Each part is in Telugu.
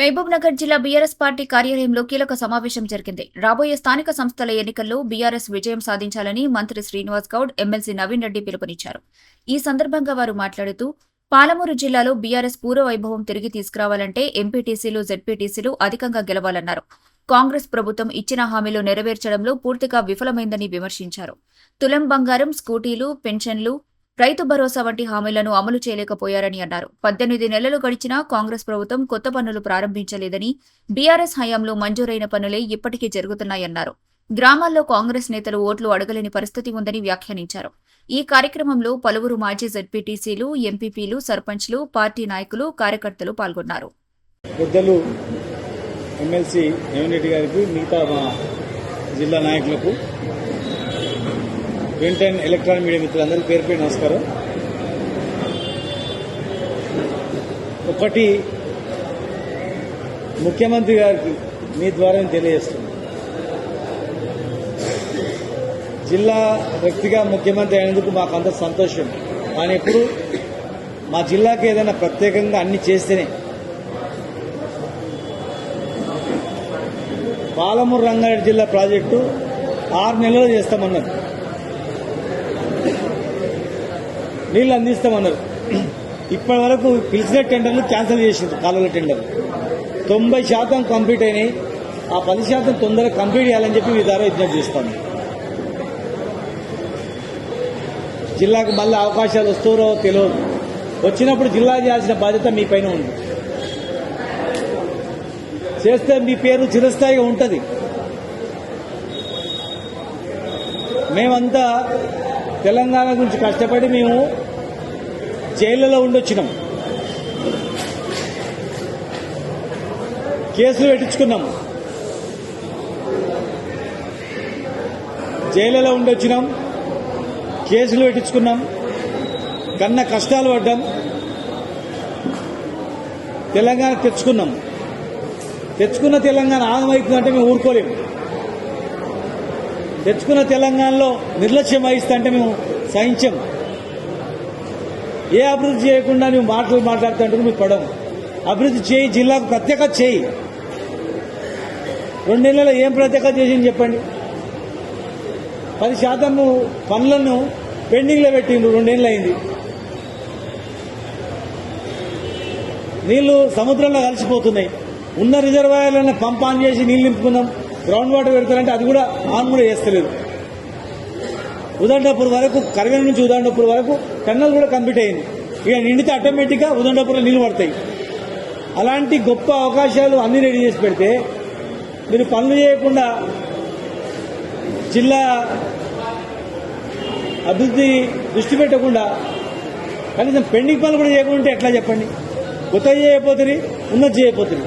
మహబూబ్ నగర్ జిల్లా బీఆర్ఎస్ పార్టీ కార్యాలయంలో కీలక సమావేశం జరిగింది. రాబోయే స్థానిక సంస్థల ఎన్నికల్లో బీఆర్ఎస్ విజయం సాధించాలని మంత్రి శ్రీనివాస్ గౌడ్, ఎమ్మెల్సీ నవీన్ రెడ్డి పిలుపునిచ్చారు. ఈ సందర్భంగా వారు మాట్లాడుతూ, పాలమూరు జిల్లాలో బీఆర్ఎస్ పూర్వ వైభవం తిరిగి తీసుకురావాలంటే ఎంపీటీసీలు, జెడ్పీటీసీలు అధికంగా గెలవాలన్నారు. కాంగ్రెస్ ప్రభుత్వం ఇచ్చిన హామీలు నెరవేర్చడంలో పూర్తిగా విఫలమైందని విమర్శించారు. తులం బంగారం, స్కూటీలు, పెన్షన్లు, రైతు భరోసా వంటి హామీలను అమలు చేయలేకపోయారని అన్నారు. 18 నెలలు గడిచినా కాంగ్రెస్ ప్రభుత్వం కొత్త పనులు ప్రారంభించలేదని, బీఆర్ఎస్ హయాంలో మంజూరైన పనులే ఇప్పటికీ జరుగుతున్నాయన్నారు. గ్రామాల్లో కాంగ్రెస్ నేతలు ఓట్లు అడగలేని పరిస్థితి ఉందని వ్యాఖ్యానించారు. ఈ కార్యక్రమంలో పలువురు మాజీ జెడ్పీటీసీలు, ఎంపీపీలు, సర్పంచ్లు, పార్టీ నాయకులు, కార్యకర్తలు పాల్గొన్నారు. పెద్దలు ఎమ్మెల్సీ నవీన్ రెడ్డి గారికి, మిగతా మా జిల్లా నాయకులకు, ప్రింట్ అండ్ ఎలక్ట్రానిక్ మీడియా మిత్రులందరికీ పేరు పేరు నమస్కారం. ఒకటి ముఖ్యమంత్రి గారికి మీ ద్వారా తెలియజేస్తుంది. జిల్లా వ్యక్తిగా ముఖ్యమంత్రి అయినందుకు మాకు అంత సంతోషం. కానీ ఇప్పుడు మా జిల్లాకి ఏదైనా ప్రత్యేకంగా అన్ని చేస్తేనే. పాలమూరు రంగారెడ్డి జిల్లా ప్రాజెక్టు 6 నెలలు చేస్తామన్నారు, నీళ్లు అందిస్తామన్నారు. ఇప్పటి వరకు పిలిచిన టెండర్లు క్యాన్సిల్ చేసింది. కాలువల టెండర్ 90% కంప్లీట్ అయినాయి. ఆ 10% తొందరగా కంప్లీట్ చేయాలని చెప్పి మీ ద్వారా విజ్ఞప్తి చేస్తాను. జిల్లాకు మళ్ళీ అవకాశాలు వస్తారో తెలియదు. వచ్చినప్పుడు జిల్లా చేయాల్సిన బాధ్యత మీ పైన ఉంది. చేస్తే మీ పేరు చిరస్థాయిగా ఉంటుంది. మేమంతా తెలంగాణ గురించి కష్టపడి మేము జైళ్లలో ఉండొచ్చినాం, కేసులు పెట్టించుకున్నాం, జైళ్లలో ఉండొచ్చినాం, కేసులు పెట్టించుకున్నాం, కన్న కష్టాలు పడ్డాం, తెలంగాణ తెచ్చుకున్నాం. తెచ్చుకున్న తెలంగాణ ఆగమవుతుందంటే మేము ఊరుకోలేము. తెచ్చుకున్న తెలంగాణలో నిర్లక్ష్యం వహిస్తుంటే మేము సహించం. ఏ అభివృద్ధి చేయకుండా నువ్వు మాట్లాడుతుంటే మేము పడము. అభివృద్ధి చేయి, జిల్లాకు ప్రత్యేకత చేయి. 2 నెలల్లో ఏం ప్రత్యేకత చేసింది చెప్పండి. 10% పనులను పెండింగ్లో పెట్టిండ్రు. 2 నెలలు అయింది. నీళ్లు సముద్రంలో కలిసిపోతున్నాయి. ఉన్న రిజర్వాయర్లను పంప్ ఆన్ చేసి నీళ్లు నింపుకుందాం, గ్రౌండ్ వాటర్ పెడతారంటే అది కూడా ఆన్ కూడా చేస్తలేదు. ఉదండపూర్ వరకు, కరివేల నుంచి ఉదండపూర్ వరకు టన్నల్ కూడా కంప్లీట్ అయింది. ఇక నిండితే ఆటోమేటిక్గా ఉదండపూర్లో నీళ్లు పడతాయి. అలాంటి గొప్ప అవకాశాలు అన్ని రెడీ చేసి పెడితే మీరు పనులు చేయకుండా జిల్లా అభివృద్ధి దృష్టి పెట్టకుండా కనీసం పెండింగ్ పనులు కూడా చేయకుండా ఎట్లా చెప్పండి. కొత్తగా చేయకపోతుంది, ఉన్నది చేయకపోతుంది.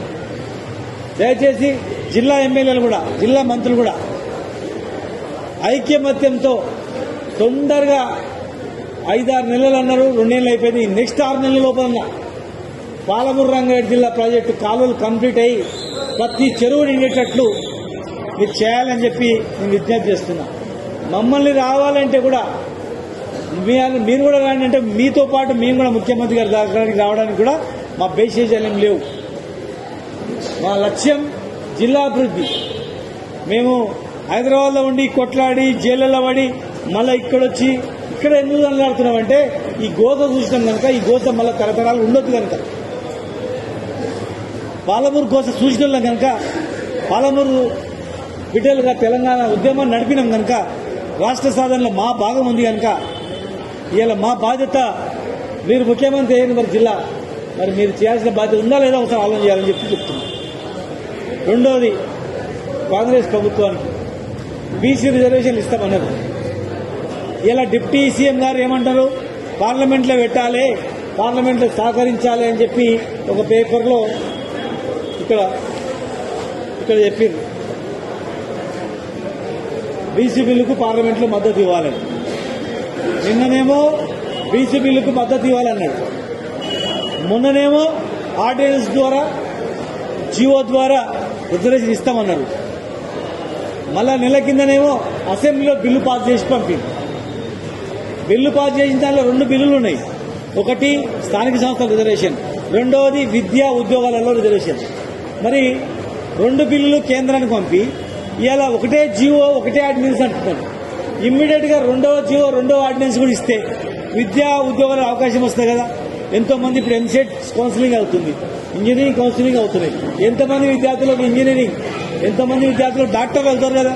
దయచేసి జిల్లా ఎమ్మెల్యేలు కూడా, జిల్లా మంత్రులు కూడా ఐక్యమత్యంతో తొందరగా 5-6 నెలలు అన్నారు, 2 నెలలు అయిపోయింది. నెక్స్ట్ 6 నెలల లోపల పాలమూరు రంగారెడ్డి జిల్లా ప్రాజెక్టు కాలువలు కంప్లీట్ అయ్యి ప్రతి చెరువు నిండేటట్లు మీరు చేయాలని చెప్పి నేను విజ్ఞప్తి చేస్తున్నా. మమ్మల్ని రావాలంటే కూడా మీరు కూడా రాండి అంటే మీతో పాటు మేము కూడా ముఖ్యమంత్రి గారి దగ్గరికి రావడానికి కూడా మా బేసేజాలు ఏం లేవు. మా లక్ష్యం జిల్లా అభివృద్ధి. మేము హైదరాబాద్లో ఉండి కొట్లాడి జైళ్లలో పడి మళ్ళీ ఇక్కడొచ్చి ఇక్కడ ఎందుకు అనలాడుతున్నామంటే ఈ గోత చూసినాం కనుక, ఈ గోత మళ్ళీ తరతరాలు ఉండొద్దు కనుక, పాలమూరు గోత చూసిన కనుక, పాలమూరు బిడ్డలుగా తెలంగాణ ఉద్యమాన్ని నడిపినాం కనుక, రాష్ట్ర సాధనలో మా భాగం ఉంది కనుక ఇవాళ మా బాధ్యత. మీరు ముఖ్యమంత్రి అయ్యింది మరి జిల్లా, మరి మీరు చేయాల్సిన బాధ్యత ఉందా లేదా ఒకసారి ఆలోచన చేయాలని చెప్పి చెప్తున్నాం. రెండోది, కాంగ్రెస్ ప్రభుత్వానికి బీసీ రిజర్వేషన్లు ఇస్తామన్నారు. ఇలా డిప్యూటీ సీఎం గారు ఏమంటారు, పార్లమెంట్లో పెట్టాలి, పార్లమెంట్లో సహకరించాలి అని చెప్పి ఒక పేపర్లో ఇక్కడ చెప్పారు. బీసీ బిల్లుకు పార్లమెంట్లో మద్దతు ఇవ్వాలని. నిన్ననేమో బీసీ బిల్లుకు మద్దతు ఇవ్వాలన్నాడు, మొన్ననేమో ఆర్డినెన్స్ ద్వారా, జియో ద్వారా రిజర్వేషన్ ఇస్తామన్నారు. మళ్ళా నెల కిందనేమో అసెంబ్లీలో బిల్లు పాస్ చేసి పంపింది. బిల్లు పాస్ చేసిన దాంట్లో 2 బిల్లులు ఉన్నాయి. ఒకటి స్థానిక సంస్థల రిజర్వేషన్, రెండవది విద్యా ఉద్యోగాలలో రిజర్వేషన్. మరి 2 బిల్లులు కేంద్రానికి పంపి ఇలా ఒకటే జీవో ఒకటే ఆర్డినెన్స్ అంటున్నారు. ఇమ్మీడియట్ గా రెండవ జీవో రెండవ ఆర్డినెన్స్ కూడా ఇస్తే విద్యా ఉద్యోగాలకు అవకాశం వస్తుంది కదా. ఎంతో మంది ఇప్పుడు ఎంసెట్ కౌన్సిలింగ్ అవుతుంది, ఇంజనీరింగ్ కౌన్సిలింగ్ అవుతున్నాయి. ఎంతమంది విద్యార్థులకు ఇంజనీరింగ్, ఎంతమంది విద్యార్థులు డాక్టర్ వెళ్తారు కదా.